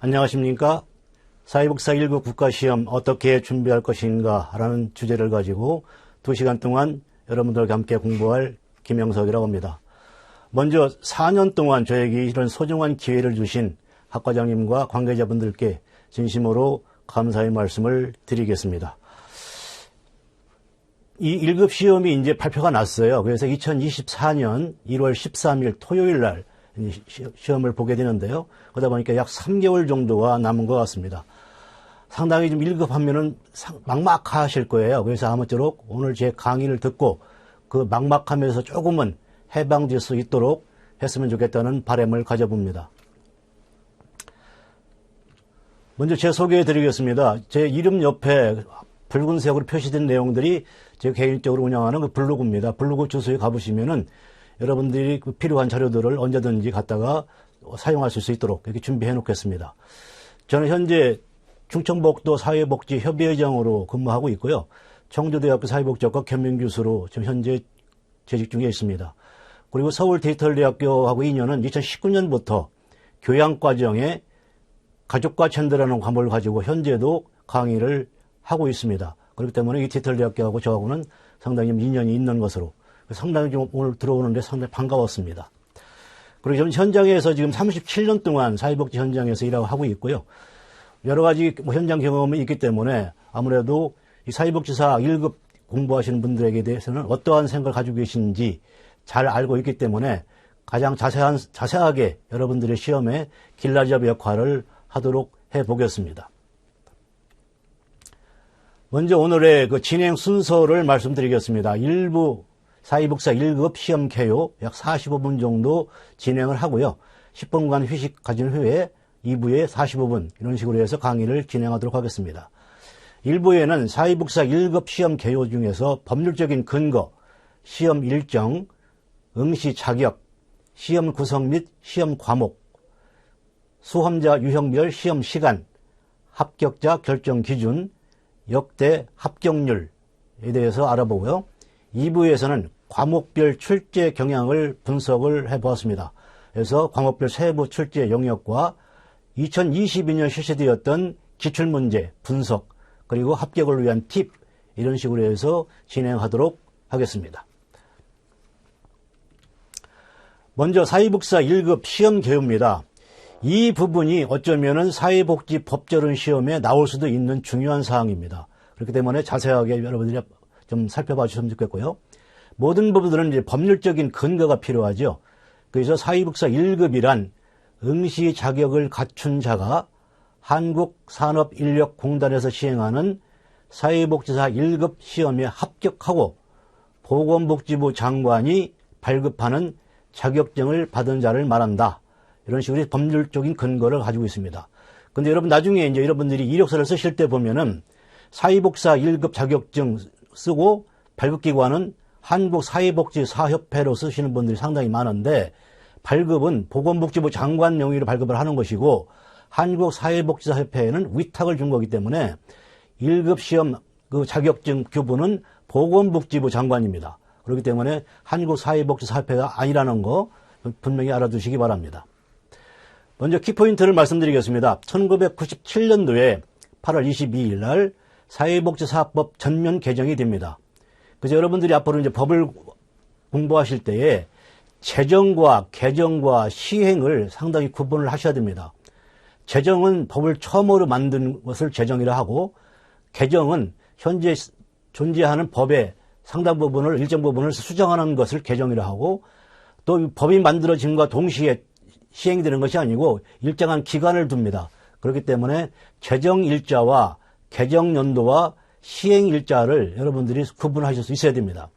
안녕하십니까? 사회복사 1급 국가시험 어떻게 준비할 것인가 라는 주제를 가지고 2시간 동안 여러분들과 함께 공부할 김영석이라고 합니다. 먼저 4년 동안 저에게 이런 소중한 기회를 주신 학과장님과 관계자분들께 진심으로 감사의 말씀을 드리겠습니다. 이 1급 시험이 이제 발표가 났어요. 그래서 2024년 1월 13일 토요일 날 시험을 보게 되는데요. 그러다 보니까 약 3개월 정도가 남은 것 같습니다. 상당히 좀 1급 하면은 막막하실 거예요. 그래서 아무쪼록 오늘 제 강의를 듣고 그 막막함에서 조금은 해방될 수 있도록 했으면 좋겠다는 바람을 가져봅니다. 먼저 제 소개해 드리겠습니다. 제 이름 옆에 붉은색으로 표시된 내용들이 제가 개인적으로 운영하는 그 블로그입니다. 블로그 주소에 가보시면은 여러분들이 필요한 자료들을 언제든지 갖다가 사용하실 수 있도록 이렇게 준비해 놓겠습니다. 저는 현재 충청북도 사회복지협의회장으로 근무하고 있고요. 청주대학교 사회복지학과 겸임교수로 지금 현재 재직 중에 있습니다. 그리고 서울디지털대학교하고 인연은 2019년부터 교양과정에 가족과 젠더라는 과목을 가지고 현재도 강의를 하고 있습니다. 그렇기 때문에 이 디지털대학교하고 저하고는 상당히 인연이 있는 것으로 상당히 좀 오늘 들어오는데 상당히 반가웠습니다. 그리고 저는 현장에서 지금 37년 동안 사회복지 현장에서 일하고 하고 있고요. 여러 가지 현장 경험이 있기 때문에 아무래도 이 사회복지사 1급 공부하시는 분들에게 대해서는 어떠한 생각을 가지고 계신지 잘 알고 있기 때문에 가장 자세하게 여러분들의 시험에 길라잡이 역할을 하도록 해보겠습니다. 먼저 오늘의 그 진행 순서를 말씀드리겠습니다. 1부 사회복사 1급 시험 개요 약 45분 정도 진행을 하고요. 10분간 휴식 가진 후에 2부에 45분 이런 식으로 해서 강의를 진행하도록 하겠습니다. 1부에는 사회복사 1급 시험 개요 중에서 법률적인 근거, 시험 일정, 응시 자격, 시험 구성 및 시험 과목, 수험자 유형별 시험 시간, 합격자 결정 기준, 역대 합격률에 대해서 알아보고요. 2부에서는 과목별 출제 경향을 분석을 해보았습니다. 그래서 과목별 세부 출제 영역과 2022년 실시되었던 기출문제 분석 그리고 합격을 위한 팁 이런 식으로 해서 진행하도록 하겠습니다. 먼저 사회복사 1급 시험 개요입니다. 이 부분이 어쩌면은 사회복지 법조론 시험에 나올 수도 있는 중요한 사항입니다. 그렇기 때문에 자세하게 여러분들이 좀 살펴봐 주셨으면 좋겠고요. 모든 부분들은 이제 법률적인 근거가 필요하죠. 그래서 사회복사 1급이란 응시 자격을 갖춘 자가 한국산업인력공단에서 시행하는 사회복지사 1급 시험에 합격하고 보건복지부 장관이 발급하는 자격증을 받은 자를 말한다. 이런 식으로 법률적인 근거를 가지고 있습니다. 근데 여러분 나중에 이제 여러분들이 이력서를 쓰실 때 보면은 사회복사 1급 자격증 쓰고 발급기관은 한국사회복지사협회로 쓰시는 분들이 상당히 많은데 발급은 보건복지부 장관 명의로 발급을 하는 것이고 한국사회복지사협회에는 위탁을 준 거기 때문에 1급 시험 그 자격증 규부는 보건복지부 장관입니다. 그렇기 때문에 한국사회복지사협회가 아니라는 거 분명히 알아두시기 바랍니다. 먼저 키포인트를 말씀드리겠습니다. 1997년도에 8월 22일 날 사회복지사법 전면 개정이 됩니다. 그래서 여러분들이 앞으로 이제 법을 공부하실 때에 제정과 개정과 시행을 상당히 구분을 하셔야 됩니다. 제정은 법을 처음으로 만든 것을 제정이라 하고 개정은 현재 존재하는 법의 상당 부분을 일정 부분을 수정하는 것을 개정이라 하고 또 법이 만들어짐과 동시에 시행이 되는 것이 아니고 일정한 기간을 둡니다. 그렇기 때문에 제정 일자와 개정 연도와 시행 일자를 여러분들이 구분하실 수 있어야 됩니다.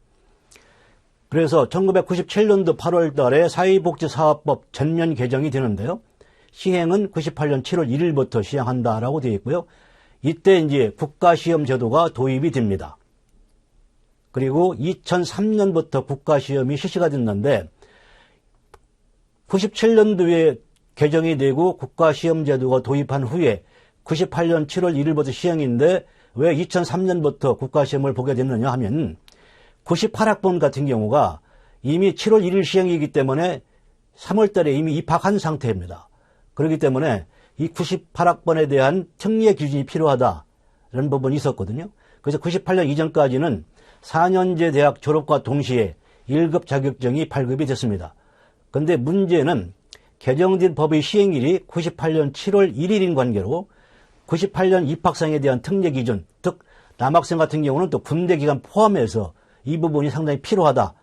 그래서 1997년도 8월 달에 사회복지사업법 전면 개정이 되는데요. 시행은 98년 7월 1일부터 시행한다라고 되어 있고요. 이때 이제 국가시험 제도가 도입이 됩니다. 그리고 2003년부터 국가시험이 실시가 됐는데 97년도에 개정이 되고 국가시험 제도가 도입한 후에 98년 7월 1일부터 시행인데 왜 2003년부터 국가시험을 보게 됐느냐 하면 98학번 같은 경우가 이미 7월 1일 시행이기 때문에 3월 달에 이미 입학한 상태입니다. 그렇기 때문에 이 98학번에 대한 특례 기준이 필요하다. 이런 부분이 있었거든요. 그래서 98년 이전까지는 4년제 대학 졸업과 동시에 1급 자격증이 발급이 됐습니다. 그런데 문제는 개정된 법의 시행일이 98년 7월 1일인 관계로 98년 입학생에 대한 특례 기준, 즉 남학생 같은 경우는 또 군대 기간 포함해서 이 부분이 상당히 필요하다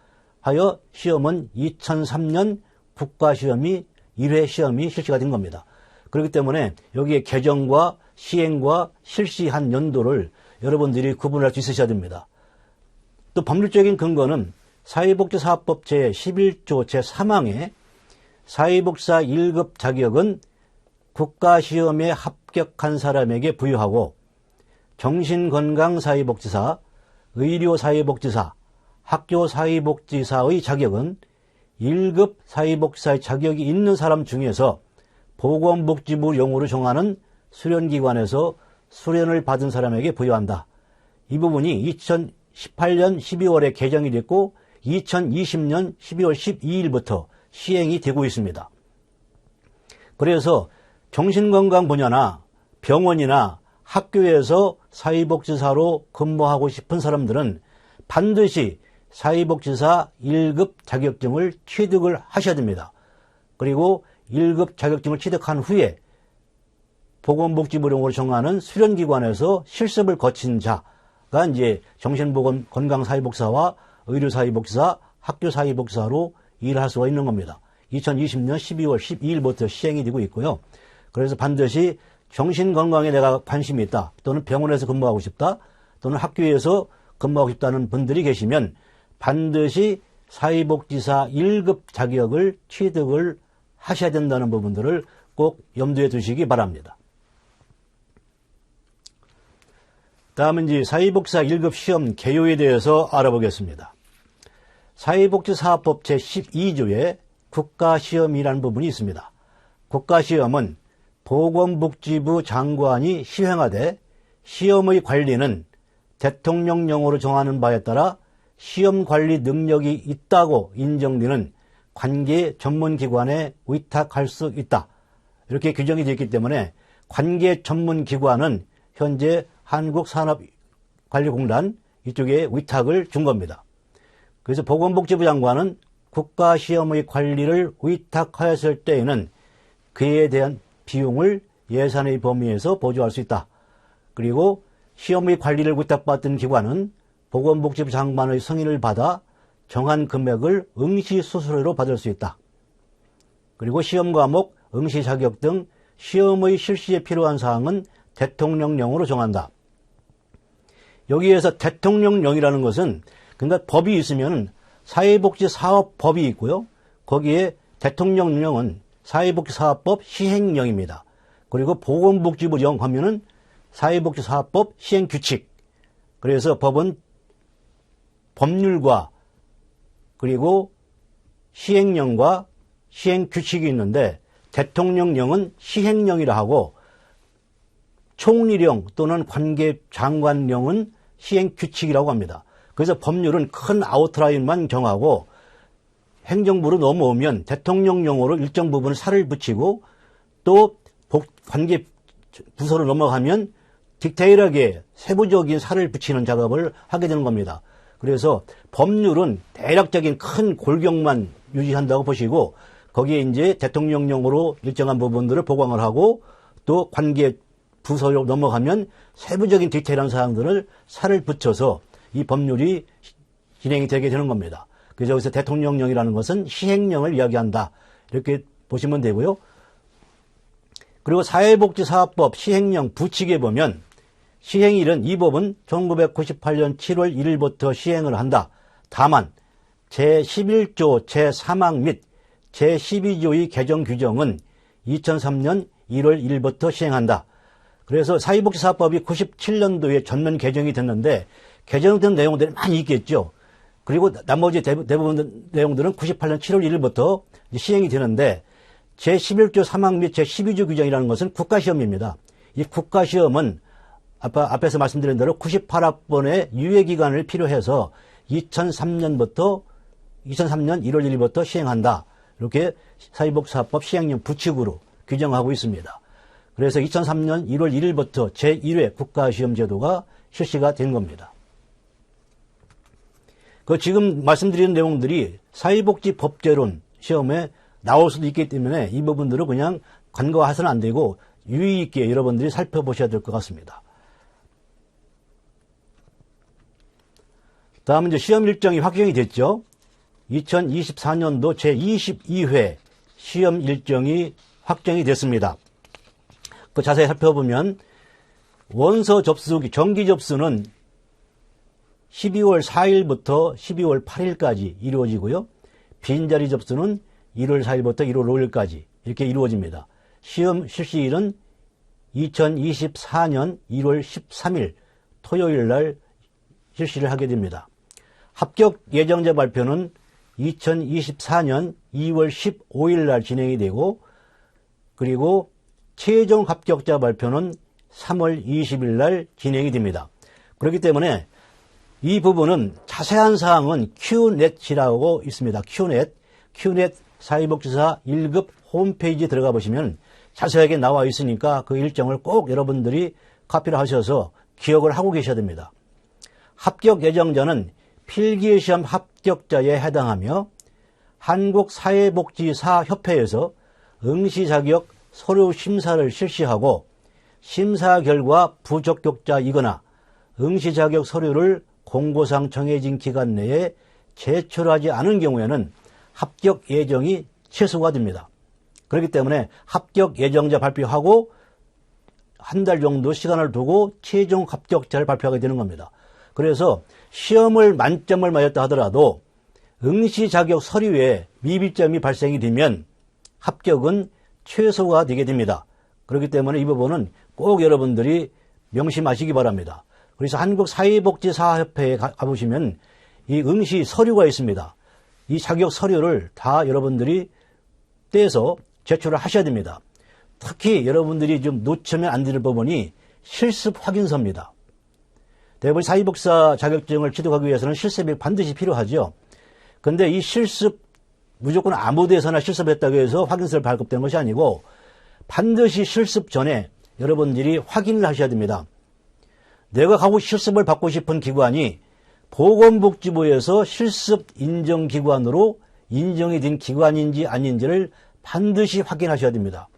하여 시험은 2003년 국가시험이 1회 시험이 실시가 된 겁니다. 그렇기 때문에 여기에 개정과 시행과 실시한 연도를 여러분들이 구분할 수 있으셔야 됩니다. 또 법률적인 근거는 사회복지사업법 제11조 제3항에 사회복지사 1급 자격은 국가시험에 합격한 사람에게 부여하고 정신건강사회복지사, 의료사회복지사, 학교사회복지사의 자격은 1급 사회복지사의 자격이 있는 사람 중에서 보건복지부 용어로 정하는 수련기관에서 수련을 받은 사람에게 부여한다. 이 부분이 2018년 12월에 개정이 됐고 2020년 12월 12일부터 시행이 되고 있습니다. 그래서 정신건강 분야나 병원이나 학교에서 사회복지사로 근무하고 싶은 사람들은 반드시 사회복지사 1급 자격증을 취득을 하셔야 됩니다. 그리고 1급 자격증을 취득한 후에 보건복지부령으로 정하는 수련기관에서 실습을 거친 자가 이제 정신보건건강사회복지사와 의료사회복지사, 학교사회복지사로 일할 수가 있는 겁니다. 2020년 12월 12일부터 시행이 되고 있고요. 그래서 반드시 정신건강에 내가 관심이 있다, 또는 병원에서 근무하고 싶다, 또는 학교에서 근무하고 싶다는 분들이 계시면 반드시 사회복지사 1급 자격을 취득을 하셔야 된다는 부분들을 꼭 염두에 두시기 바랍니다. 다음은 이제 사회복지사 1급 시험 개요에 대해서 알아보겠습니다. 사회복지사법 제12조에 국가시험이라는 부분이 있습니다. 국가시험은 보건복지부 장관이 시행하되 시험의 관리는 대통령령으로 정하는 바에 따라 시험 관리 능력이 있다고 인정되는 관계 전문기관에 위탁할 수 있다. 이렇게 규정이 되어 있기 때문에 관계 전문기관은 현재 한국산업관리공단 이쪽에 위탁을 준 겁니다. 그래서 보건복지부 장관은 국가시험의 관리를 위탁하였을 때에는 그에 대한 비용을 예산의 범위에서 보조할 수 있다. 그리고 시험의 관리를 위탁받은 기관은 보건복지부 장관의 승인을 받아 정한 금액을 응시 수수료로 받을 수 있다. 그리고 시험 과목, 응시 자격 등 시험의 실시에 필요한 사항은 대통령령으로 정한다. 여기에서 대통령령이라는 것은 그러니까 법이 있으면 사회복지사업법이 있고요. 거기에 대통령령은 사회복지사업법 시행령입니다. 그리고 보건복지부령 하면은 사회복지사업법 시행규칙. 그래서 법은 법률과 그리고 시행령과 시행규칙이 있는데 대통령령은 시행령이라 하고 총리령 또는 관계장관령은 시행규칙이라고 합니다. 그래서 법률은 큰 아웃라인만 정하고 행정부로 넘어오면 대통령령으로 일정 부분 살을 붙이고 또 관계 부서로 넘어가면 디테일하게 세부적인 살을 붙이는 작업을 하게 되는 겁니다. 그래서 법률은 대략적인 큰 골격만 유지한다고 보시고 거기에 이제 대통령령으로 일정한 부분들을 보강을 하고 또 관계 부서로 넘어가면 세부적인 디테일한 사항들을 살을 붙여서 이 법률이 진행이 되게 되는 겁니다. 그래서 여기서 대통령령이라는 것은 시행령을 이야기한다. 이렇게 보시면 되고요. 그리고 사회복지사업법 시행령 부칙에 보면 시행일은 이 법은 1998년 7월 1일부터 시행을 한다. 다만 제11조 제3항 및 제12조의 개정 규정은 2003년 1월 1일부터 시행한다. 그래서 사회복지사업법이 97년도에 전면 개정이 됐는데 개정된 내용들이 많이 있겠죠. 그리고 나머지 대부분 내용들은 98년 7월 1일부터 시행이 되는데 제11조 3항 및 제12조 규정이라는 것은 국가시험입니다. 이 국가시험은 앞에서 말씀드린 대로 98학번의 유예기간을 필요해서 2003년 1월 1일부터 시행한다. 이렇게 사회복지사법 시행령 부칙으로 규정하고 있습니다. 그래서 2003년 1월 1일부터 제1회 국가시험 제도가 실시가 된 겁니다. 그 지금 말씀드리는 내용들이 사회복지법제론 시험에 나올 수도 있기 때문에 이 부분들은 그냥 간과해서는 안 되고 유의 있게 여러분들이 살펴보셔야 될 것 같습니다. 다음은 이제 시험 일정이 확정이 됐죠. 2024년도 제22회 시험 일정이 확정이 됐습니다. 그 자세히 살펴보면 원서 접수기 정기 접수는 12월 4일부터 12월 8일까지 이루어지고요. 빈자리 접수는 1월 4일부터 1월 5일까지 이렇게 이루어집니다. 시험 실시일은 2024년 1월 13일 토요일 날 실시를 하게 됩니다. 합격 예정자 발표는 2024년 2월 15일 날 진행이 되고, 그리고 최종 합격자 발표는 3월 20일 날 진행이 됩니다. 그렇기 때문에 이 부분은 자세한 사항은 QNET이라고 있습니다. QNET 사회복지사 1급 홈페이지에 들어가 보시면 자세하게 나와 있으니까 그 일정을 꼭 여러분들이 카피를 하셔서 기억을 하고 계셔야 됩니다. 합격 예정자는 필기시험 합격자에 해당하며 한국사회복지사협회에서 응시자격 서류 심사를 실시하고 심사 결과 부적격자이거나 응시자격 서류를 공고상 정해진 기간 내에 제출하지 않은 경우에는 합격 예정이 취소가 됩니다. 그렇기 때문에 합격 예정자 발표하고 한 달 정도 시간을 두고 최종 합격자를 발표하게 되는 겁니다. 그래서 시험을 만점을 맞았다 하더라도 응시 자격 서류에 미비점이 발생이 되면 합격은 취소가 되게 됩니다. 그렇기 때문에 이 부분은 꼭 여러분들이 명심하시기 바랍니다. 그래서 한국사회복지사협회에 가보시면 이 응시 서류가 있습니다. 이 자격 서류를 다 여러분들이 떼서 제출을 하셔야 됩니다. 특히 여러분들이 좀 놓치면 안 되는 부분이 실습 확인서입니다. 대부분 사회복지사 자격증을 취득하기 위해서는 실습이 반드시 필요하죠. 그런데 이 실습 무조건 아무 데서나 실습했다고 해서 확인서를 발급되는 것이 아니고 반드시 실습 전에 여러분들이 확인을 하셔야 됩니다. 내가 가고 실습을 받고 싶은 기관이 보건복지부에서 실습 인정기관으로 인정이 된 기관인지 아닌지를 반드시 확인하셔야 됩니다.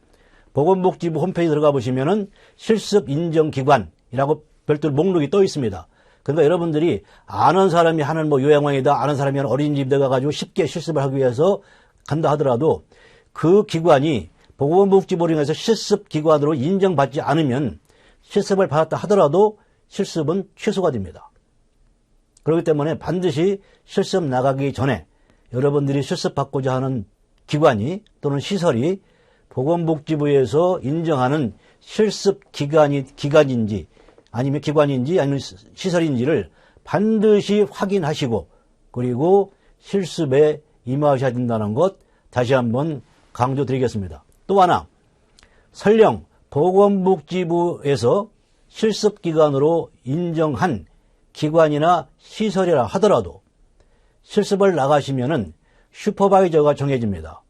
보건복지부 홈페이지 들어가 보시면은 실습 인정기관이라고 별도로 목록이 떠 있습니다. 그러니까 여러분들이 아는 사람이 하는 뭐 요양원이다, 아는 사람이 하는 어린이집 에 가가지고 쉽게 실습을 하기 위해서 간다 하더라도 그 기관이 보건복지부를 통해서 실습기관으로 인정받지 않으면 실습을 받았다 하더라도 실습은 취소가 됩니다. 그렇기 때문에 반드시 실습 나가기 전에 여러분들이 실습받고자 하는 기관이 또는 시설이 보건복지부에서 인정하는 실습 기관인지 아니면 기관인지 아니면 시설인지를 반드시 확인하시고 그리고 실습에 임하셔야 된다는 것 다시 한번 강조드리겠습니다. 또 하나, 설령 보건복지부에서 실습기관으로 인정한 기관이나 시설이라 하더라도 실습을 나가시면은 슈퍼바이저가 정해집니다.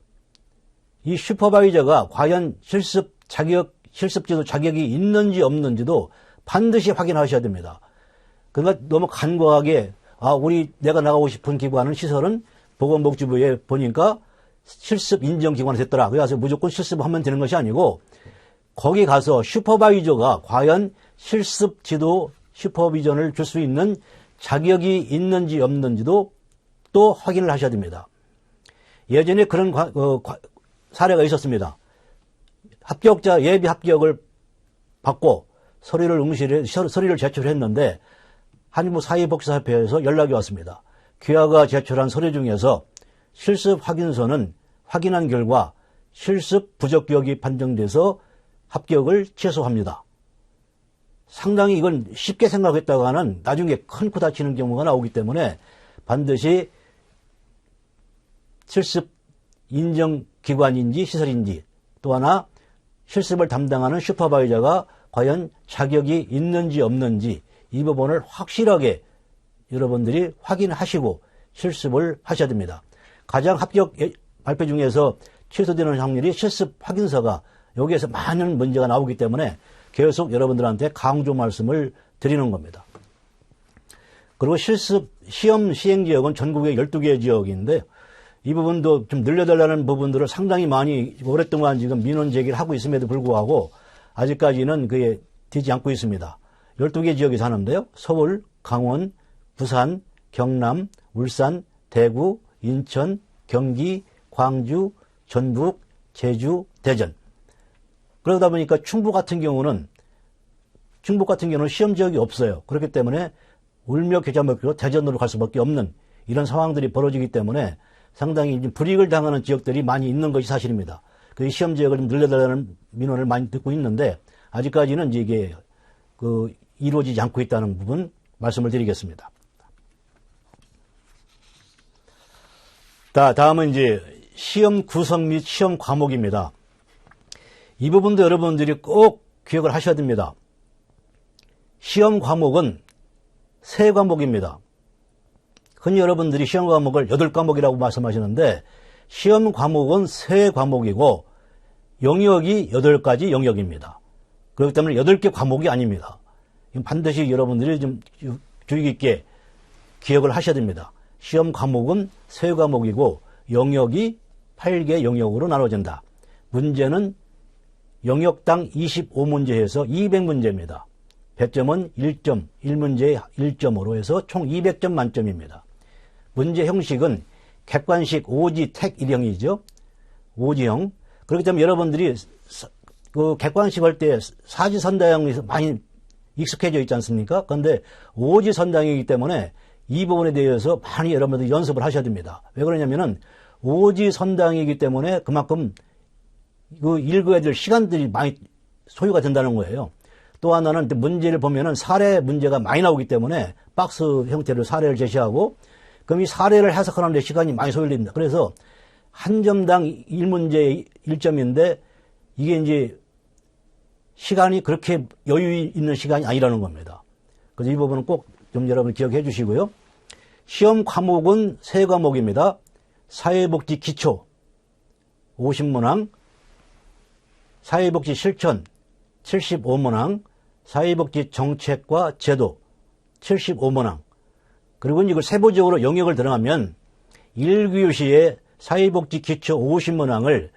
이 슈퍼바이저가 과연 실습지도 자격이 있는지 없는지도 반드시 확인하셔야 됩니다. 그러니까 너무 간과하게 내가 나가고 싶은 기관은 시설은 보건복지부에 보니까 실습 인정기관이 됐더라. 그래서 무조건 실습하면 되는 것이 아니고 거기 가서 슈퍼바이저가 과연 실습지도 슈퍼비전을 줄 수 있는 자격이 있는지 없는지도 또 확인을 하셔야 됩니다. 예전에 그런 사례가 있었습니다. 합격자 예비 합격을 받고 서류를 제출했는데 한국사회복지사협회에서 연락이 왔습니다. 귀하가 제출한 서류 중에서 실습 확인서는 확인한 결과 실습 부적격이 판정돼서 합격을 취소합니다. 상당히 이건 쉽게 생각했다가는 나중에 큰 코 다치는 경우가 나오기 때문에 반드시 실습 인정기관인지 시설인지 또 하나 실습을 담당하는 슈퍼바이저가 과연 자격이 있는지 없는지 이 부분을 확실하게 여러분들이 확인하시고 실습을 하셔야 됩니다. 가장 합격 발표 중에서 취소되는 확률이 실습 확인서가 여기에서 많은 문제가 나오기 때문에 계속 여러분들한테 강조 말씀을 드리는 겁니다. 그리고 실습 시험 시행 지역은 전국에 12개 지역인데 이 부분도 좀 늘려달라는 부분들을 상당히 많이 오랫동안 지금 민원 제기를 하고 있음에도 불구하고 아직까지는 그게 되지 않고 있습니다. 12개 지역이 사는데요. 서울, 강원, 부산, 경남, 울산, 대구, 인천, 경기, 광주, 전북, 제주, 대전. 그러다 보니까 충북 같은 경우는 시험 지역이 없어요. 그렇기 때문에 울며 겨자 먹기로 대전으로 갈 수밖에 없는 이런 상황들이 벌어지기 때문에 상당히 불이익을 당하는 지역들이 많이 있는 것이 사실입니다. 그 시험 지역을 좀 늘려달라는 민원을 많이 듣고 있는데 아직까지는 이게 이루어지지 않고 있다는 부분 말씀을 드리겠습니다. 다음은 이제 시험 구성 및 시험 과목입니다. 이 부분도 여러분들이 꼭 기억을 하셔야 됩니다. 시험 과목은 3과목입니다. 흔히 여러분들이 시험 과목을 8과목이라고 말씀하시는데 시험 과목은 3과목이고 영역이 8가지 영역입니다. 그렇기 때문에 8개 과목이 아닙니다. 반드시 여러분들이 좀 주의 깊게 기억을 하셔야 됩니다. 시험 과목은 3과목이고 영역이 8개 영역으로 나눠진다. 문제는 영역당 25문제에서 200문제입니다. 배점은 1점, 1문제에 1점으로 해서 총 200점 만점입니다. 문제 형식은 객관식 오지택 1형이죠. 오지형. 그렇기 때문에 여러분들이 객관식 할 때 사지선다형에서 많이 익숙해져 있지 않습니까? 그런데 오지선다형이기 때문에 이 부분에 대해서 많이 여러분들이 연습을 하셔야 됩니다. 왜 그러냐면은 오지선다형이기 때문에 그만큼 읽어야 될 시간들이 많이 소요가 된다는 거예요. 또 하나는 문제를 보면은 사례 문제가 많이 나오기 때문에 박스 형태로 사례를 제시하고 그럼 이 사례를 해석하는 데 시간이 많이 소요됩니다. 그래서 한 점당 1문제 1점인데 이게 이제 시간이 그렇게 여유 있는 시간이 아니라는 겁니다. 그래서 이 부분은 꼭 좀 여러분 기억해 주시고요. 시험 과목은 3과목입니다. 사회복지 기초 50문항, 사회복지 실천 75문항, 사회복지 정책과 제도 75문항. 그리고 이걸 세부적으로 영역을 들어가면 1교시에 사회복지 기초 50문항을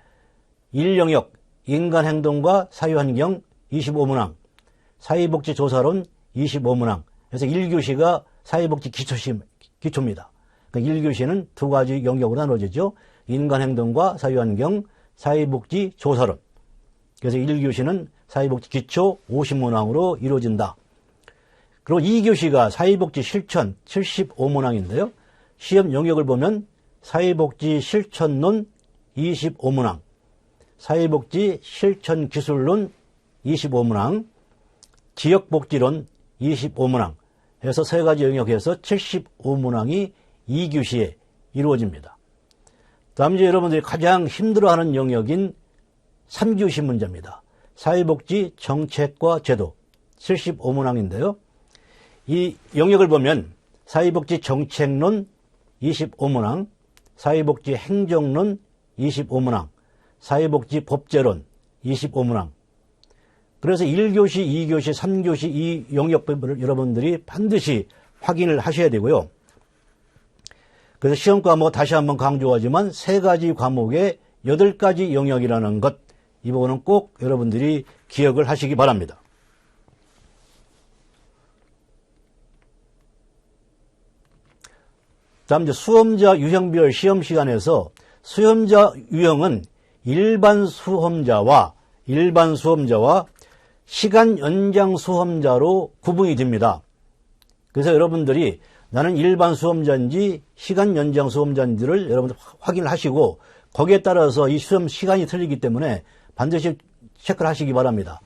1영역 인간행동과 사회환경 25문항, 사회복지 조사론 25문항. 그래서 1교시가 사회복지 기초입니다. 그러니까 1교시는 2가지 영역으로 나눠지죠. 인간행동과 사회환경, 사회복지 조사론. 그래서 1교시는 사회복지 기초 50문항으로 이루어진다. 그리고 2교시가 사회복지 실천 75문항인데요. 시험 영역을 보면 사회복지 실천론 25문항, 사회복지 실천 기술론 25문항, 지역복지론 25문항 해서 3가지 영역에서 75문항이 2교시에 이루어집니다. 다음 이제 여러분들이 가장 힘들어하는 영역인 3교시 문제입니다. 사회복지 정책과 제도 75문항인데요. 이 영역을 보면 사회복지 정책론 25문항, 사회복지 행정론 25문항, 사회복지 법제론 25문항. 그래서 1교시, 2교시, 3교시 이 영역별을 여러분들이 반드시 확인을 하셔야 되고요. 그래서 시험 과목 다시 한번 강조하지만 3가지 과목에 8가지 영역이라는 것, 이 부분은 꼭 여러분들이 기억을 하시기 바랍니다. 다음 이제 수험자 유형별 시험 시간에서 수험자 유형은 일반 수험자와 시간 연장 수험자로 구분이 됩니다. 그래서 여러분들이 나는 일반 수험자인지 시간 연장 수험자인지를 여러분들 확인을 하시고 거기에 따라서 이 시험 시간이 틀리기 때문에 반드시 체크를 하시기 바랍니다.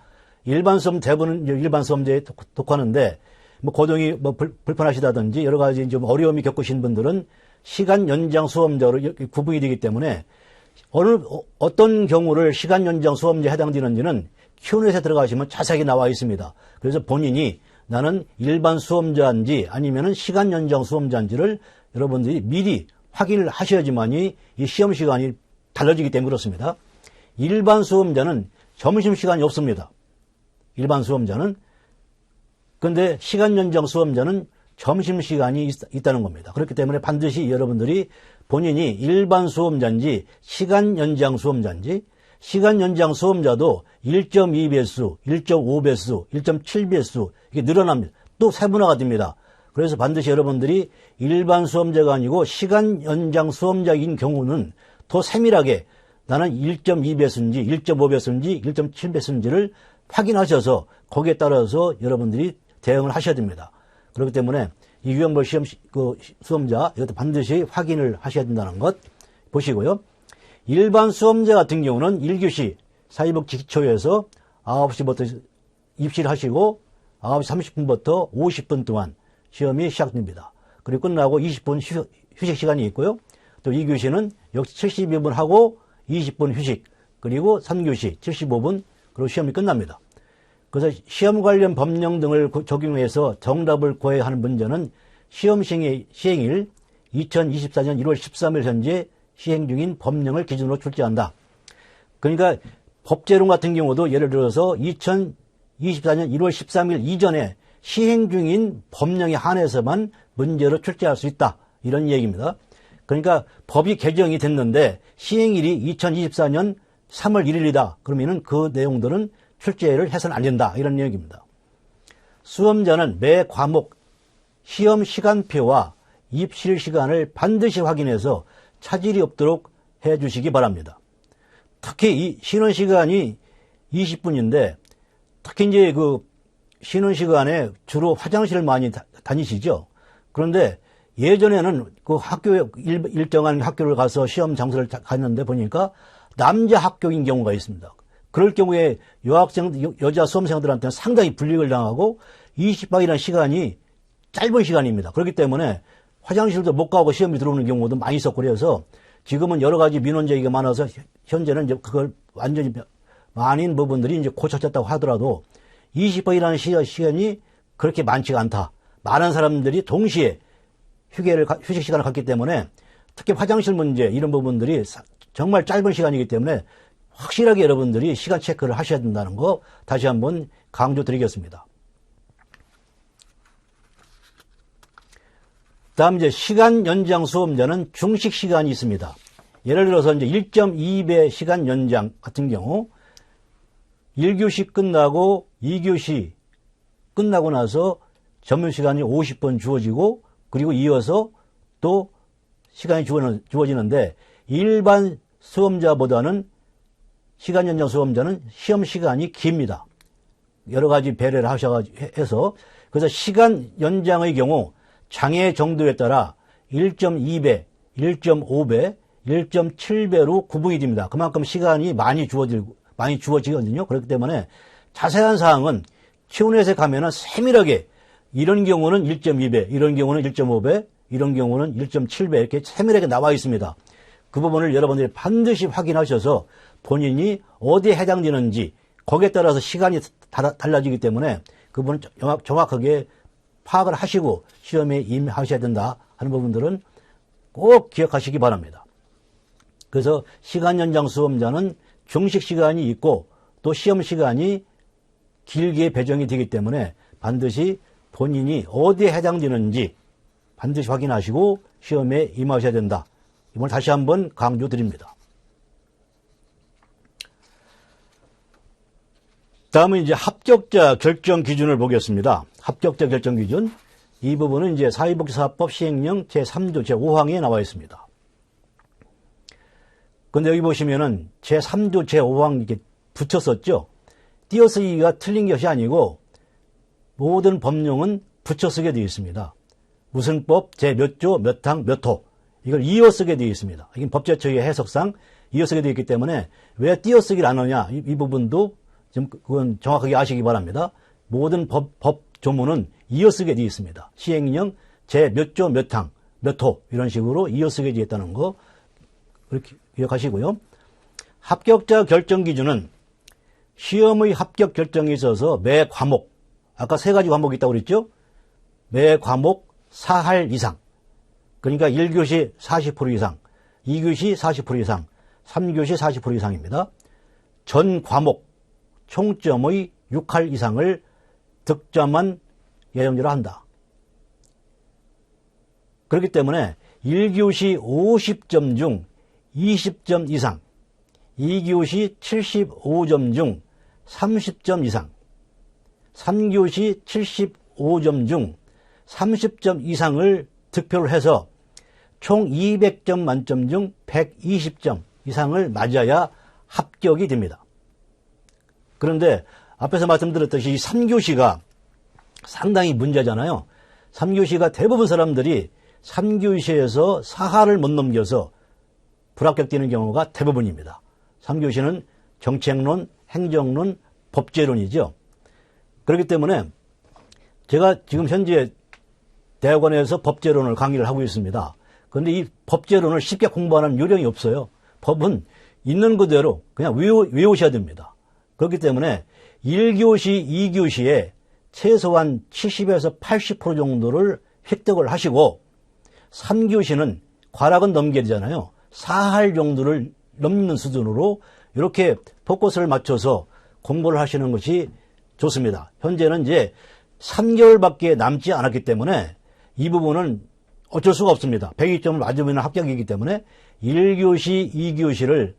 일반 수험 대부분은 일반 수험자에 독하는데 고등이 불편하시다든지 여러 가지 좀 어려움이 겪으신 분들은 시간 연장 수험자로 구분이 되기 때문에 어떤 경우를 시간 연장 수험자에 해당되는지는 Q&A에 들어가시면 자세하게 나와 있습니다. 그래서 본인이 나는 일반 수험자인지 아니면은 시간 연장 수험자인지를 여러분들이 미리 확인을 하셔야지만이 이 시험 시간이 달라지기 때문에 그렇습니다. 일반 수험자는 점심시간이 없습니다. 일반 수험자는. 근데 시간 연장 수험자는 점심시간이 있다는 겁니다. 그렇기 때문에 반드시 여러분들이 본인이 일반 수험자인지 시간 연장 수험자인지, 시간 연장 수험자도 1.2배수, 1.5배수, 1.7배수 이게 늘어납니다. 또 세분화가 됩니다. 그래서 반드시 여러분들이 일반 수험자가 아니고 시간 연장 수험자인 경우는 더 세밀하게 나는 1.2배수인지 1.5배수인지 1.7배수인지를 확인하셔서 거기에 따라서 여러분들이 대응을 하셔야 됩니다. 그렇기 때문에 이 유형별 시험 수험자 이것도 반드시 확인을 하셔야 된다는 것 보시고요. 일반 수험자 같은 경우는 1교시 사회복지 기초에서 9시부터 입시를 하시고 9시 30분부터 50분 동안 시험이 시작됩니다. 그리고 끝나고 20분 휴식 시간이 있고요. 또 2교시는 역시 72분 하고 20분 휴식, 그리고 3교시 75분, 그리고 시험이 끝납니다. 그래서 시험 관련 법령 등을 적용해서 정답을 구해야 하는 문제는 시험 시행일 2024년 1월 13일 현재 시행 중인 법령을 기준으로 출제한다. 그러니까 법제론 같은 경우도 예를 들어서 2024년 1월 13일 이전에 시행 중인 법령에 한해서만 문제로 출제할 수 있다. 이런 얘기입니다. 그러니까 법이 개정이 됐는데 시행일이 2024년 3월 1일이다. 그러면은 그 내용들은 출제를 해서는 안 된다. 이런 얘기입니다. 수험자는 매 과목 시험 시간표와 입실 시간을 반드시 확인해서 차질이 없도록 해 주시기 바랍니다. 특히 이 쉬는 시간이 20분인데 특히 이제 그 쉬는 시간에 주로 화장실을 많이 다니시죠. 그런데 예전에는 그 일정한 학교를 가서 시험 장소를 갔는데 보니까 남자 학교인 경우가 있습니다. 그럴 경우에 여자 수험생들한테는 상당히 불이익을 당하고 20분이라는 시간이 짧은 시간입니다. 그렇기 때문에 화장실도 못 가고 시험이 들어오는 경우도 많이 있었고 그래서 지금은 여러 가지 민원 제기가 많아서 현재는 이제 그걸 완전히 많은 부분들이 이제 고쳐졌다고 하더라도 20분이라는 시간이 그렇게 많지가 않다. 많은 사람들이 동시에 휴식 시간을 갖기 때문에 특히 화장실 문제 이런 부분들이 정말 짧은 시간이기 때문에 확실하게 여러분들이 시간 체크를 하셔야 된다는 거 다시 한번 강조드리겠습니다. 다음 이제 시간 연장 수험자는 중식 시간이 있습니다. 예를 들어서 이제 1.2배 시간 연장 같은 경우 1교시 끝나고 2교시 끝나고 나서 점심 시간이 50분 주어지고 그리고 이어서 또 시간이 주어지는데 일반 수험자보다는 시간 연장 수험자는 시험 시간이 깁니다. 여러 가지 배려를 해서 그래서 시간 연장의 경우 장애 정도에 따라 1.2배, 1.5배, 1.7배로 구분이 됩니다. 그만큼 시간이 많이 주어지거든요. 그렇기 때문에 자세한 사항은 치원넷에 가면은 세밀하게 이런 경우는 1.2배, 이런 경우는 1.5배, 이런 경우는 1.7배 이렇게 세밀하게 나와 있습니다. 그 부분을 여러분들이 반드시 확인하셔서 본인이 어디에 해당되는지 거기에 따라서 시간이 달라지기 때문에 그 부분을 정확하게 파악을 하시고 시험에 임하셔야 된다 하는 부분들은 꼭 기억하시기 바랍니다. 그래서 시간 연장 수험자는 중식 시간이 있고 또 시험 시간이 길게 배정이 되기 때문에 반드시 본인이 어디에 해당되는지 반드시 확인하시고 시험에 임하셔야 된다. 이걸 다시 한번 강조드립니다. 다음은 이제 합격자 결정 기준을 보겠습니다. 합격자 결정 기준. 이 부분은 이제 사회복지사법 시행령 제3조 제5항에 나와 있습니다. 근데 여기 보시면은 제3조 제5항 이렇게 붙였었죠. 띄어쓰기가 틀린 것이 아니고 모든 법령은 붙여쓰게 되어 있습니다. 무슨 법, 제 몇 조, 몇 항, 몇 호. 이걸 이어쓰게 되어 있습니다. 이게 법제처의 해석상 이어쓰게 되어 있기 때문에 왜 띄어쓰기를 안 하냐. 이 부분도 좀 그건 정확하게 아시기 바랍니다. 모든 법 조문은 이어쓰게 되어 있습니다. 시행령 제 몇 조, 몇 항, 몇 호 이런 식으로 이어쓰게 되어 있다는 거 그렇게 기억하시고요. 합격자 결정 기준은 시험의 합격 결정에 있어서 매 과목, 아까 세 가지 과목이 있다고 그랬죠? 매 과목 4할 이상, 그러니까 1교시 40% 이상, 2교시 40% 이상, 3교시 40% 이상입니다. 전 과목 총점의 6할 이상을 득점한 예정지로 한다. 그렇기 때문에 1교시 50점 중 20점 이상, 2교시 75점 중 30점 이상, 3교시 75점 중 30점 이상을 득표를 해서 총 200점 만점 중 120점 이상을 맞아야 합격이 됩니다. 그런데 앞에서 말씀드렸듯이 3교시가 상당히 문제잖아요. 3교시가 대부분 사람들이 3교시에서 4할을 못 넘겨서 불합격되는 경우가 대부분입니다. 3교시는 정책론, 행정론, 법제론이죠. 그렇기 때문에 제가 지금 현재 대학원에서 법제론을 강의를 하고 있습니다. 그런데 이 법제론을 쉽게 공부하는 요령이 없어요. 법은 있는 그대로 그냥 외우셔야 됩니다. 그렇기 때문에 1교시, 2교시에 최소한 70에서 80% 정도를 획득을 하시고 3교시는 과락은 넘겨야 되잖아요. 4할 정도를 넘는 수준으로 이렇게 포커스를 맞춰서 공부를 하시는 것이 좋습니다. 현재는 이제 3개월밖에 남지 않았기 때문에 이 부분은 어쩔 수가 없습니다. 120점을 맞으면 합격이기 때문에 1교시, 2교시를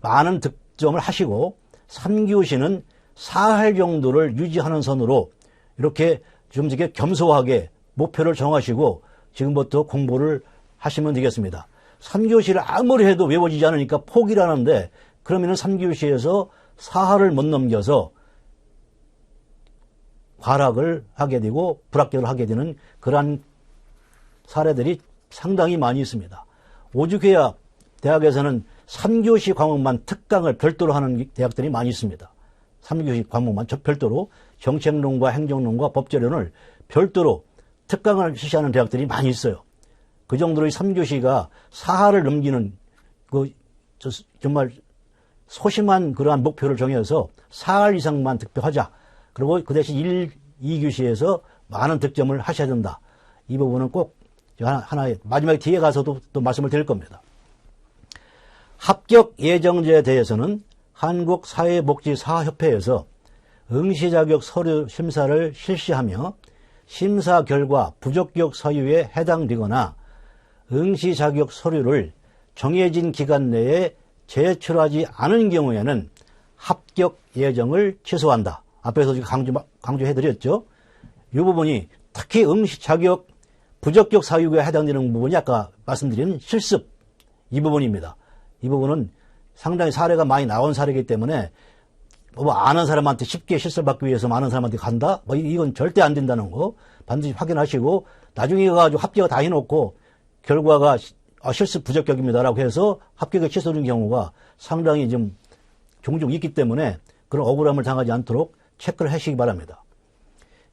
많은 득점을 하시고 3교시는 4할 정도를 유지하는 선으로 이렇게 좀 이렇게 겸손하게 목표를 정하시고 지금부터 공부를 하시면 되겠습니다. 3교시를 아무리 해도 외워지지 않으니까 포기를 하는데 그러면은 3교시에서 4할을 못 넘겨서 과락을 하게 되고 불합격을 하게 되는 그러한 사례들이 상당히 많이 있습니다. 오죽해야 대학에서는 3교시 과목만 특강을 별도로 하는 대학들이 많이 있습니다. 3교시 과목만 별도로 정책론과 행정론과 법제론을 별도로 특강을 실시하는 대학들이 많이 있어요. 그 정도로 3교시가 4할을 넘기는 정말 소심한 그러한 목표를 정해서 4할 이상만 득표하자. 그리고 그 대신 1, 2교시에서 많은 득점을 하셔야 된다. 이 부분은 꼭 하나의 마지막에 뒤에 가서도 또 말씀을 드릴 겁니다. 합격 예정자에 대해서는 한국사회복지사협회에서 응시자격 서류 심사를 실시하며 심사 결과 부적격 사유에 해당되거나 응시자격 서류를 정해진 기간 내에 제출하지 않은 경우에는 합격 예정을 취소한다. 앞에서 강조해드렸죠. 이 부분이 특히 응시자격 부적격 사유에 해당되는 부분이 아까 말씀드린 실습 이 부분입니다. 이 부분은 상당히 사례가 많이 나온 사례이기 때문에 아는 사람한테 쉽게 실습을 받기 위해서 많은 사람한테 간다? 이건 절대 안 된다는 거 반드시 확인하시고 나중에 가지고 합격을 다 해놓고 결과가 실습 부적격입니다라고 해서 합격을 취소하는 경우가 상당히 좀 종종 있기 때문에 그런 억울함을 당하지 않도록 체크를 하시기 바랍니다.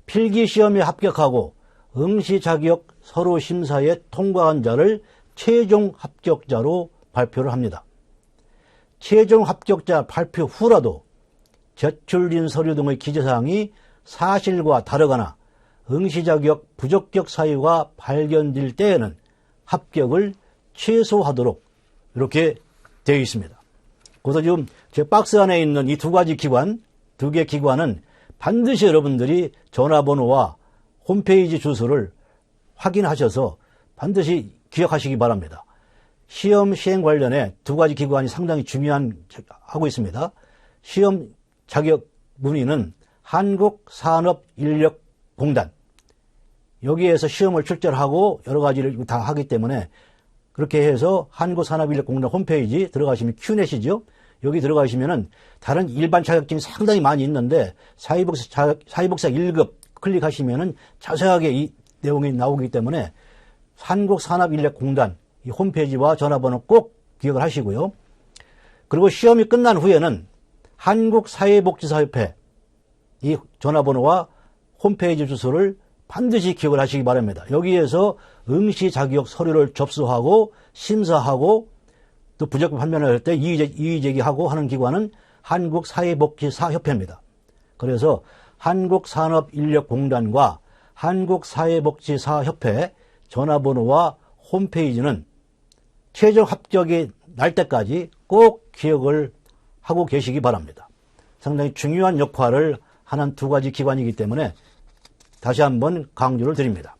필기시험에 합격하고 응시자격 서류 심사에 통과한 자를 최종 합격자로 발표를 합니다. 최종 합격자 발표 후라도 제출된 서류 등의 기재사항이 사실과 다르거나 응시자격 부적격 사유가 발견될 때에는 합격을 취소하도록 이렇게 되어 있습니다. 그래서 지금 제 박스 안에 있는 이 두 개 기관은 반드시 여러분들이 전화번호와 홈페이지 주소를 확인하셔서 반드시 기억하시기 바랍니다. 시험 시행 관련해 두 가지 기관이 상당히 하고 있습니다. 시험 자격 문의는 한국산업인력공단 여기에서 시험을 출제하고 여러 가지를 다 하기 때문에 그렇게 해서 한국산업인력공단 홈페이지 들어가시면 Q넷이죠. 여기 들어가시면은 다른 일반 자격증이 상당히 많이 있는데 사회복사 1급 클릭하시면은 자세하게 이 내용이 나오기 때문에 한국산업인력공단 이 홈페이지와 전화번호 꼭 기억을 하시고요. 그리고 시험이 끝난 후에는 한국사회복지사협회 이 전화번호와 홈페이지 주소를 반드시 기억을 하시기 바랍니다. 여기에서 응시 자격 서류를 접수하고 심사하고 또 부적격 판명을 할 때 이의 제기하고 하는 기관은 한국사회복지사협회입니다. 그래서 한국산업인력공단과 한국사회복지사협회 전화번호와 홈페이지는 최종 합격이 날 때까지 꼭 기억을 하고 계시기 바랍니다. 상당히 중요한 역할을 하는 두 가지 기관이기 때문에 다시 한번 강조를 드립니다.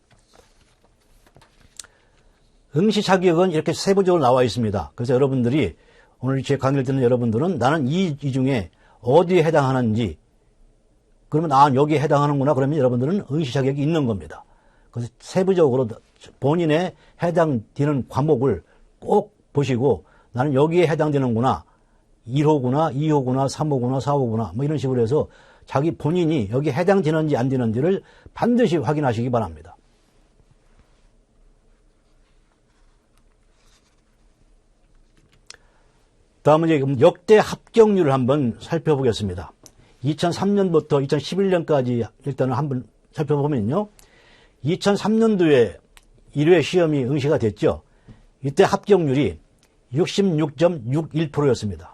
응시 자격은 이렇게 세부적으로 나와 있습니다. 그래서 여러분들이 오늘 제 강의를 듣는 여러분들은 나는 이 중에 어디에 해당하는지, 그러면 여기에 해당하는구나, 그러면 여러분들은 응시 자격이 있는 겁니다. 그래서 세부적으로 본인의 해당되는 과목을 꼭 보시고 나는 여기에 해당되는구나, 1호구나, 2호구나, 3호구나, 4호구나 뭐 이런 식으로 해서 자기 본인이 여기에 해당되는지 안 되는지를 반드시 확인하시기 바랍니다. 다음은 이제 역대 합격률을 한번 살펴보겠습니다. 2003년부터 2011년까지 일단은 한번 살펴보면요. 2003년도에 1회 시험이 응시가 됐죠. 이때 합격률이 66.61%였습니다.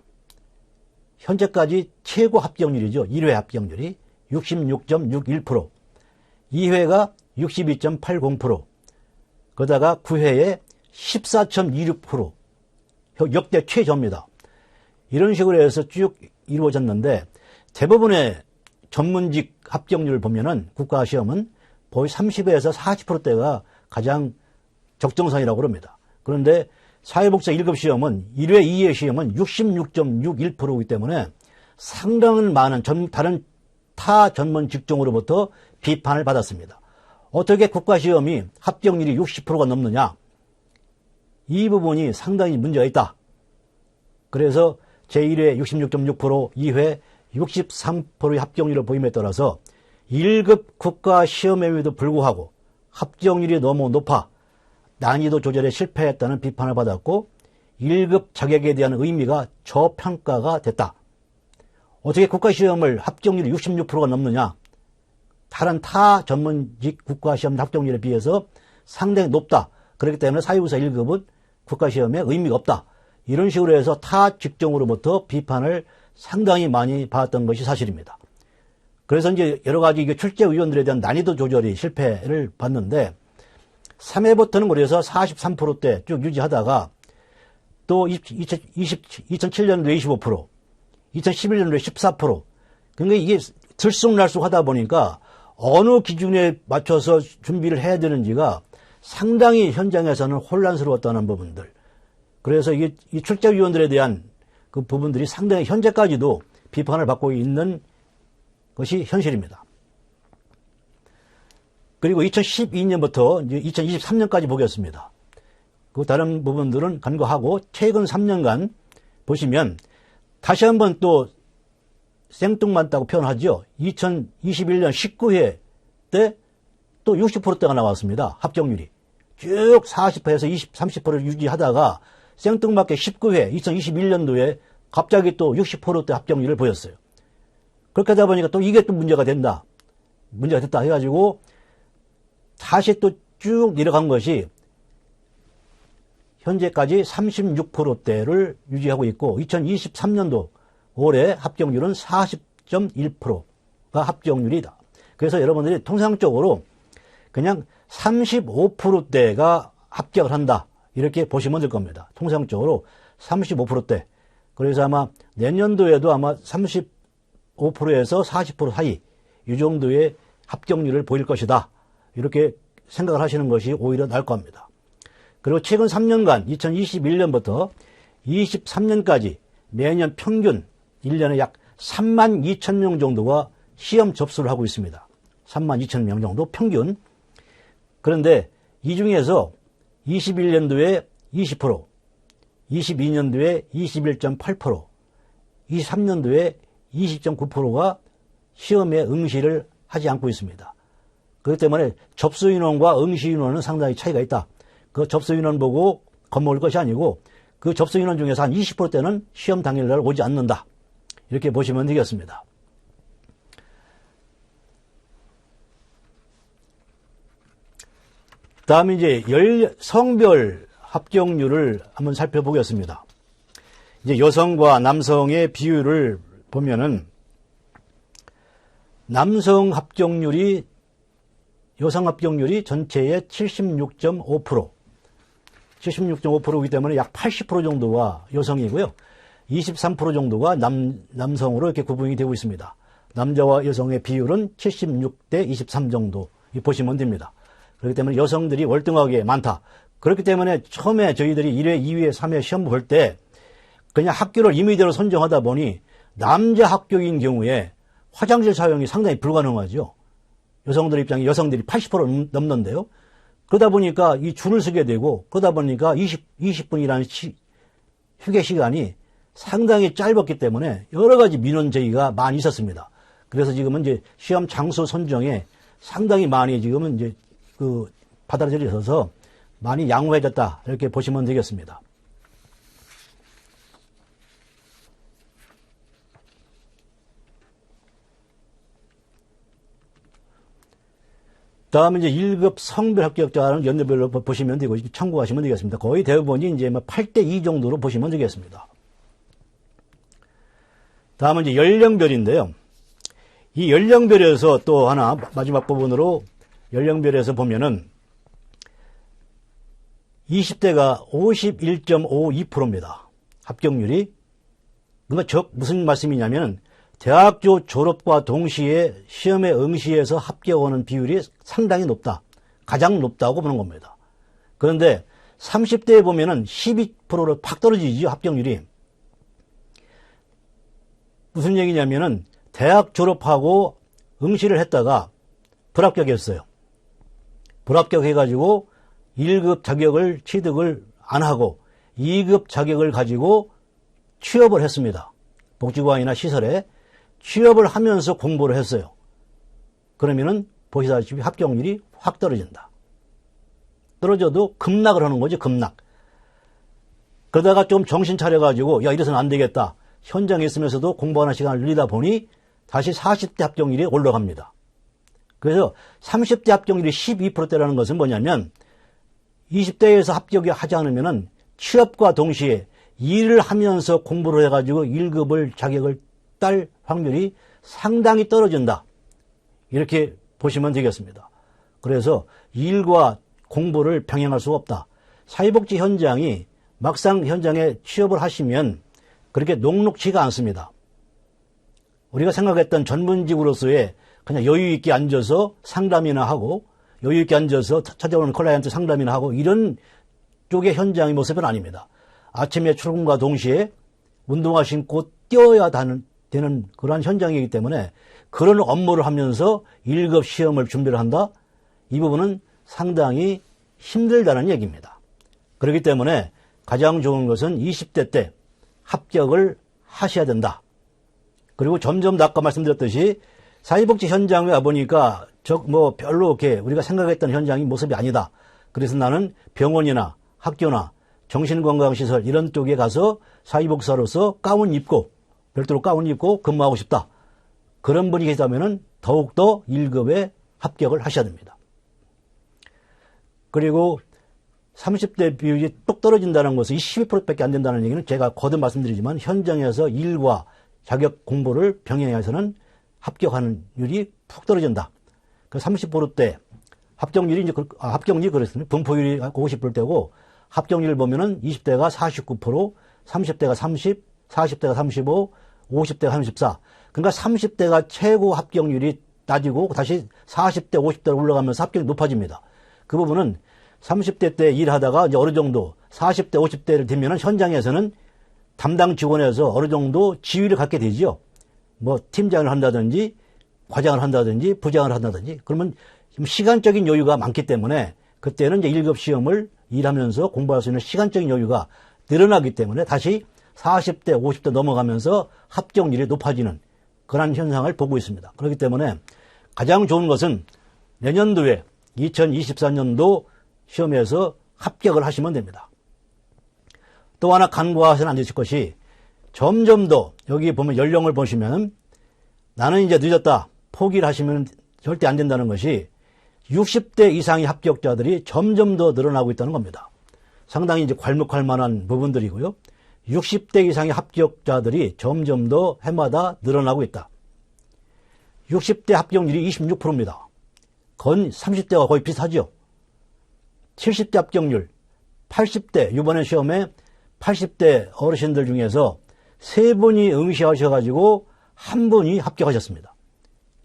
현재까지 최고 합격률이죠. 1회 합격률이 66.61%. 2회가 62.80%. 그러다가 9회에 14.26%. 역대 최저입니다. 이런 식으로 해서 쭉 이루어졌는데 대부분의 전문직 합격률을 보면은 국가시험은 거의 30에서 40%대가 가장 적정선이라고 합니다. 그런데 사회복지사 1급 시험은 1회, 2회 시험은 66.61%이기 때문에 상당히 많은 다른 타 전문 직종으로부터 비판을 받았습니다. 어떻게 국가시험이 합격률이 60%가 넘느냐? 이 부분이 상당히 문제가 있다. 그래서 제1회 66.6%, 2회 63%의 합격률을 보임에 따라서 1급 국가시험에도 불구하고 합격률이 너무 높아 난이도 조절에 실패했다는 비판을 받았고 1급 자격에 대한 의미가 저평가가 됐다. 어떻게 국가시험을 합격률이 66%가 넘느냐? 다른 타 전문직 국가시험 합격률에 비해서 상당히 높다. 그렇기 때문에 사회복지사 1급은 국가시험에 의미가 없다. 이런 식으로 해서 타 직종으로부터 비판을 상당히 많이 받았던 것이 사실입니다. 그래서 이제 여러 가지 출제위원들에 대한 난이도 조절이 실패를 봤는데 3회부터는 그래서 43%대 쭉 유지하다가 또 2007년도에 25%, 2011년도에 14%. 그러니까 이게 들쑥날쑥 하다 보니까 어느 기준에 맞춰서 준비를 해야 되는지가 상당히 현장에서는 혼란스러웠다는 부분들. 그래서 이게 이 출제위원들에 대한 그 부분들이 상당히 현재까지도 비판을 받고 있는 것이 현실입니다. 그리고 2012년부터 이제 2023년까지 보겠습니다. 그 다른 부분들은 간과하고 최근 3년간 보시면 다시 한번 또 생뚱맞다고 표현하죠. 2021년 19회 때 또 60%대가 나왔습니다. 합격률이. 쭉 40%에서 30%를 유지하다가 생뚱맞게 19회 2021년도에 갑자기 또 60%대 합격률을 보였어요. 그렇게 하다 보니까 또 이게 또 문제가 됐다 해가지고 다시 또 쭉 내려간 것이 현재까지 36%대를 유지하고 있고 2023년도 올해 합격률은 40.1%가 합격률이다. 그래서 여러분들이 통상적으로 그냥 35%대가 합격을 한다. 이렇게 보시면 될 겁니다. 통상적으로 35%대. 그래서 아마 내년도에도 아마 35%에서 40% 사이 이 정도의 합격률을 보일 것이다. 이렇게 생각을 하시는 것이 오히려 나을 겁니다. 그리고 최근 3년간 2021년부터 23년까지 매년 평균 1년에 약 3만 2천 명 정도가 시험 접수를 하고 있습니다. 3만 2천 명 정도 평균. 그런데 이 중에서 21년도에 20%, 22년도에 21.8%, 23년도에 20.9%가 시험에 응시를 하지 않고 있습니다. 그렇기 때문에 접수 인원과 응시 인원은 상당히 차이가 있다. 그 접수 인원 보고 겁먹을 것이 아니고 그 접수 인원 중에서 한 20%대는 시험 당일날 오지 않는다. 이렇게 보시면 되겠습니다. 다음에 이제 성별 합격률을 한번 살펴보겠습니다. 이제 여성과 남성의 비율을 보면은 여성 합격률이 전체의 76.5%이기 때문에 약 80% 정도가 여성이고요. 23% 정도가 남성으로 이렇게 구분이 되고 있습니다. 남자와 여성의 비율은 76대 23 정도 보시면 됩니다. 그렇기 때문에 여성들이 월등하게 많다. 그렇기 때문에 처음에 저희들이 1회, 2회, 3회 시험 볼 때 그냥 학교를 임의대로 선정하다 보니 남자 학교인 경우에 화장실 사용이 상당히 불가능하죠. 여성들 입장에 여성들이 80% 넘는데요. 그러다 보니까 이 줄을 서게 되고 그러다 보니까 20분이라는 휴게 시간이 상당히 짧았기 때문에 여러 가지 민원 제기가 많이 있었습니다. 그래서 지금은 이제 시험 장소 선정에 상당히 많이 지금은 이제 받아들여져서 많이 양호해졌다. 이렇게 보시면 되겠습니다. 다음에 이제 1급 성별 합격자는 연도별로 보시면 되고 참고하시면 되겠습니다. 거의 대부분이 이제 8대2 정도로 보시면 되겠습니다. 다음은 이제 연령별인데요. 이 연령별에서 또 하나 마지막 부분으로 연령별에서 보면은 20대가 51.52%입니다. 합격률이. 그러니까 무슨 말씀이냐면 대학교 졸업과 동시에 시험에 응시해서 합격하는 비율이 상당히 높다. 가장 높다고 보는 겁니다. 그런데 30대에 보면은 12%로 팍 떨어지죠, 합격률이. 무슨 얘기냐면은 대학 졸업하고 응시를 했다가 불합격했어요. 불합격해가지고 1급 자격을 취득을 안 하고 2급 자격을 가지고 취업을 했습니다. 복지관이나 시설에 취업을 하면서 공부를 했어요. 그러면은 보시다시피 합격률이 확 떨어진다. 떨어져도 급락을 하는 거죠, 급락. 그러다가 좀 정신 차려가지고 야 이래서는 안 되겠다. 현장에 있으면서도 공부하는 시간을 늘리다 보니 다시 40대 합격률이 올라갑니다. 그래서 30대 합격률이 12%대라는 것은 뭐냐면 20대에서 합격이 하지 않으면은 취업과 동시에 일을 하면서 공부를 해가지고 1급을 자격을 딸 확률이 상당히 떨어진다. 이렇게 보시면 되겠습니다. 그래서 일과 공부를 병행할 수가 없다. 사회복지 현장이 막상 현장에 취업을 하시면 그렇게 녹록지가 않습니다. 우리가 생각했던 전문직으로서의 그냥 여유 있게 앉아서 상담이나 하고 여유 있게 앉아서 찾아오는 클라이언트 상담이나 하고 이런 쪽의 현장의 모습은 아닙니다. 아침에 출근과 동시에 운동화 신고 뛰어야 되는 그러한 현장이기 때문에 그런 업무를 하면서 1급 시험을 준비를 한다? 이 부분은 상당히 힘들다는 얘기입니다. 그렇기 때문에 가장 좋은 것은 20대 때 합격을 하셔야 된다. 그리고 점점 아까 말씀드렸듯이 사회복지 현장에 와보니까 별로 이렇게 우리가 생각했던 현장이 모습이 아니다. 그래서 나는 병원이나 학교나 정신건강시설 이런 쪽에 가서 사회복지사로서 별도로 가운 입고 근무하고 싶다. 그런 분이 계시다면 더욱더 1급에 합격을 하셔야 됩니다. 그리고 30대 비율이 뚝 떨어진다는 것은 12%밖에 안 된다는 얘기는 제가 거듭 말씀드리지만 현장에서 일과 자격 공부를 병행해서는 합격하는 율이 푹 떨어진다. 그 30%대 합격률이 합격률이 그렇습니다. 분포율이 50%대고 합격률을 보면은 20대가 49%, 30대가 30, 40대가 35, 50대가 34. 그러니까 30대가 최고 합격률이 낮이고 다시 40대, 50대로 올라가면서 합격이 높아집니다. 그 부분은 30대 때 일하다가 이제 어느 정도 40대, 50대를 되면은 현장에서는 담당 직원에서 어느 정도 지위를 갖게 되죠. 팀장을 한다든지 과장을 한다든지 부장을 한다든지 그러면 시간적인 여유가 많기 때문에 그때는 이제 1급 시험을 일하면서 공부할 수 있는 시간적인 여유가 늘어나기 때문에 다시 40대, 50대 넘어가면서 합격률이 높아지는 그런 현상을 보고 있습니다. 그렇기 때문에 가장 좋은 것은 내년도에 2024년도 시험에서 합격을 하시면 됩니다. 또 하나 간과하셔는 안 되실 것이 점점 더 여기 보면 연령을 보시면 나는 이제 늦었다 포기를 하시면 절대 안 된다는 것이 60대 이상의 합격자들이 점점 더 늘어나고 있다는 겁니다. 상당히 이제 괄목할 만한 부분들이고요. 60대 이상의 합격자들이 점점 더 해마다 늘어나고 있다. 60대 합격률이 26%입니다. 건 30대와 거의 비슷하죠. 70대 합격률, 80대 이번에 시험에 80대 어르신들 중에서 3분이 응시하셔가지고 1분이 합격하셨습니다.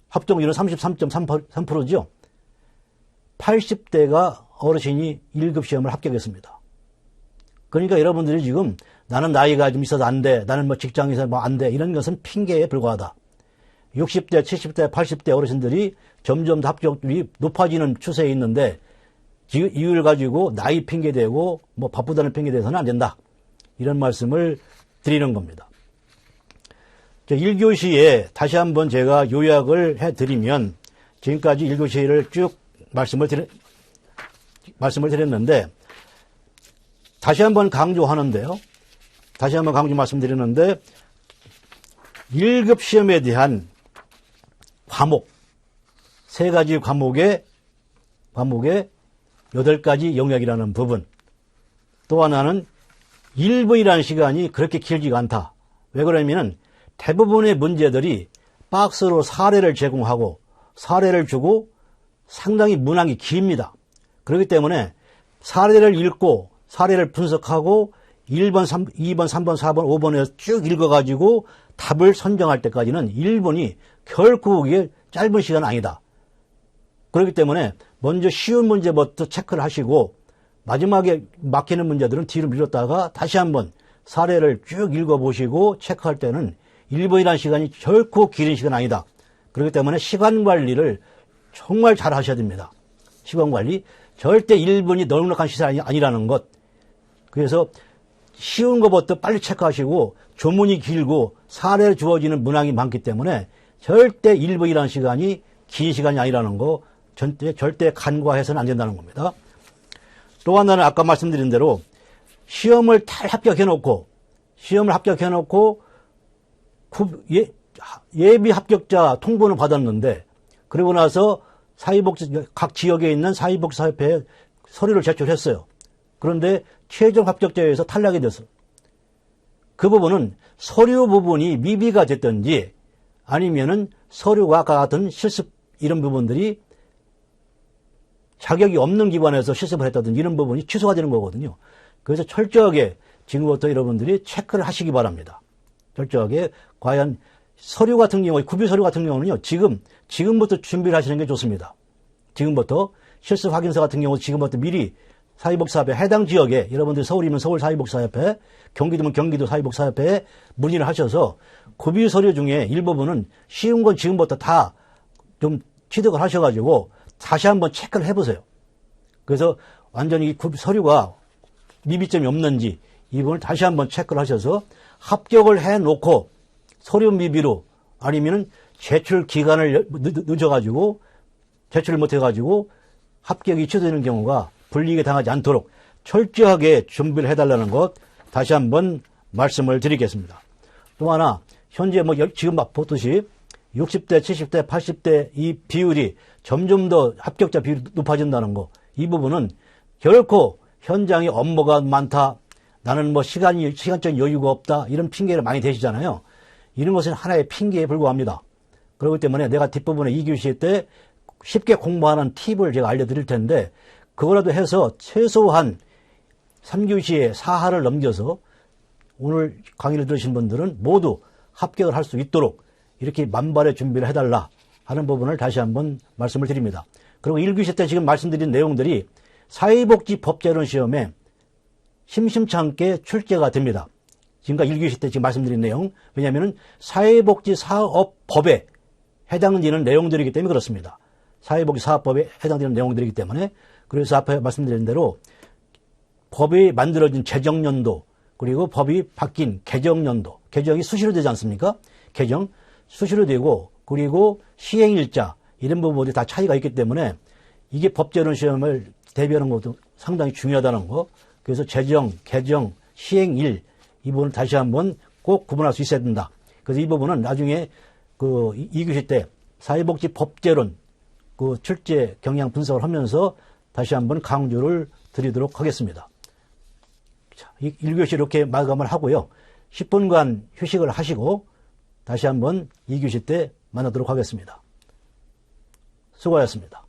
합격률은 33.3%죠. 80대가 어르신이 1급 시험을 합격했습니다. 그러니까 여러분들이 지금 나는 나이가 좀 있어서 안 돼, 나는 뭐 직장에서 뭐 안 돼, 이런 것은 핑계에 불과하다. 60대, 70대, 80대 어르신들이 점점 더 합격률이 높아지는 추세에 있는데 이유를 가지고 나이 핑계대고 뭐 바쁘다는 핑계대서는 안 된다. 이런 말씀을 드리는 겁니다. 1교시에 다시 한번 제가 요약을 해드리면 지금까지 1교시를 쭉 말씀을 드렸는데 다시 한번 강조하는데요. 다시 한번 강조 말씀드리는데 1급 시험에 대한 과목 3가지 과목에 8가지 영역이라는 부분, 또 하나는 1분이라는 시간이 그렇게 길지가 않다. 왜 그러냐면 대부분의 문제들이 박스로 사례를 제공하고 사례를 주고 상당히 문항이 깁니다. 그렇기 때문에 사례를 읽고 사례를 분석하고 1번, 2번, 3번, 4번, 5번에서 쭉 읽어가지고 답을 선정할 때까지는 1분이 결코 그게 짧은 시간은 아니다. 그렇기 때문에 먼저 쉬운 문제부터 체크를 하시고 마지막에 막히는 문제들은 뒤로 밀었다가 다시 한번 사례를 쭉 읽어보시고 체크할 때는 1분이라는 시간이 결코 길은 시간 아니다. 그렇기 때문에 시간 관리를 정말 잘 하셔야 됩니다. 시간 관리. 절대 1분이 넉넉한 시간이 아니라는 것. 그래서 쉬운 것부터 빨리 체크하시고 조문이 길고 사례 주어지는 문항이 많기 때문에 절대 1분이라는 시간이 긴 시간이 아니라는 거 절대 간과해서는 안 된다는 겁니다. 또 하나는 아까 말씀드린 대로 시험을 잘 합격해놓고 예비 합격자 통보는 받았는데 그러고 나서 각 지역에 있는 사회복지사협회에 서류를 제출했어요. 그런데 최종 합격자에서 탈락이 됐어요. 그 부분은 서류 부분이 미비가 됐든지 아니면은 서류와 같은 실습 이런 부분들이 자격이 없는 기관에서 실습을 했다든지 이런 부분이 취소가 되는 거거든요. 그래서 철저하게 지금부터 여러분들이 체크를 하시기 바랍니다. 철저하게 과연 서류 같은 경우에 구비 서류 같은 경우는요. 지금부터 준비를 하시는 게 좋습니다. 지금부터 실습 확인서 같은 경우 지금부터 미리 사회복지사협회 해당 지역에 여러분들이 서울이면 서울 사회복지사협회, 경기도면 경기도 사회복지사협회에 문의를 하셔서 구비 서류 중에 일부분은 쉬운 건 지금부터 다 좀 취득을 하셔가지고 다시 한번 체크를 해보세요. 그래서 완전히 구비 서류가 미비점이 없는지 이 부분을 다시 한번 체크를 하셔서 합격을 해놓고 서류 미비로 아니면은 제출 기간을 늦어가지고 제출을 못해가지고 합격이 취소되는 경우가 불이익에 당하지 않도록 철저하게 준비를 해달라는 것 다시 한번 말씀을 드리겠습니다. 또 하나 현재 지금 보듯이 60대, 70대, 80대 이 비율이 점점 더 합격자 비율이 높아진다는 거 이 부분은 결코 현장에 업무가 많다, 나는 시간적인 여유가 없다 이런 핑계를 많이 대시잖아요. 이런 것은 하나의 핑계에 불과합니다. 그렇기 때문에 내가 뒷부분에 2교시 때 쉽게 공부하는 팁을 제가 알려드릴 텐데 그거라도 해서 최소한 3교시에 4하를 넘겨서 오늘 강의를 들으신 분들은 모두 합격을 할 수 있도록 이렇게 만발의 준비를 해달라 하는 부분을 다시 한번 말씀을 드립니다. 그리고 1교시 때 지금 말씀드린 내용들이 사회복지법제론 시험에 심심치 않게 출제가 됩니다. 지금까지 1교시 때 지금 말씀드린 내용, 왜냐하면 사회복지사업법에 해당되는 내용들이기 때문에 그렇습니다. 사회복지사업법에 해당되는 내용들이기 때문에 그래서 앞에 말씀드린 대로 법이 만들어진 재정연도 그리고 법이 바뀐 개정연도, 개정이 수시로 되지 않습니까? 개정 수시로 되고 그리고 시행일자 이런 부분들이 다 차이가 있기 때문에 이게 법제론 시험을 대비하는 것도 상당히 중요하다는 거. 그래서 재정, 개정, 시행일 이 부분을 다시 한번 꼭 구분할 수 있어야 된다. 그래서 이 부분은 나중에 2교시 때 사회복지법제론 출제 경향 분석을 하면서 다시 한번 강조를 드리도록 하겠습니다. 자, 1교시 이렇게 마감을 하고요. 10분간 휴식을 하시고 다시 한번 2교시 때 만나도록 하겠습니다. 수고하셨습니다.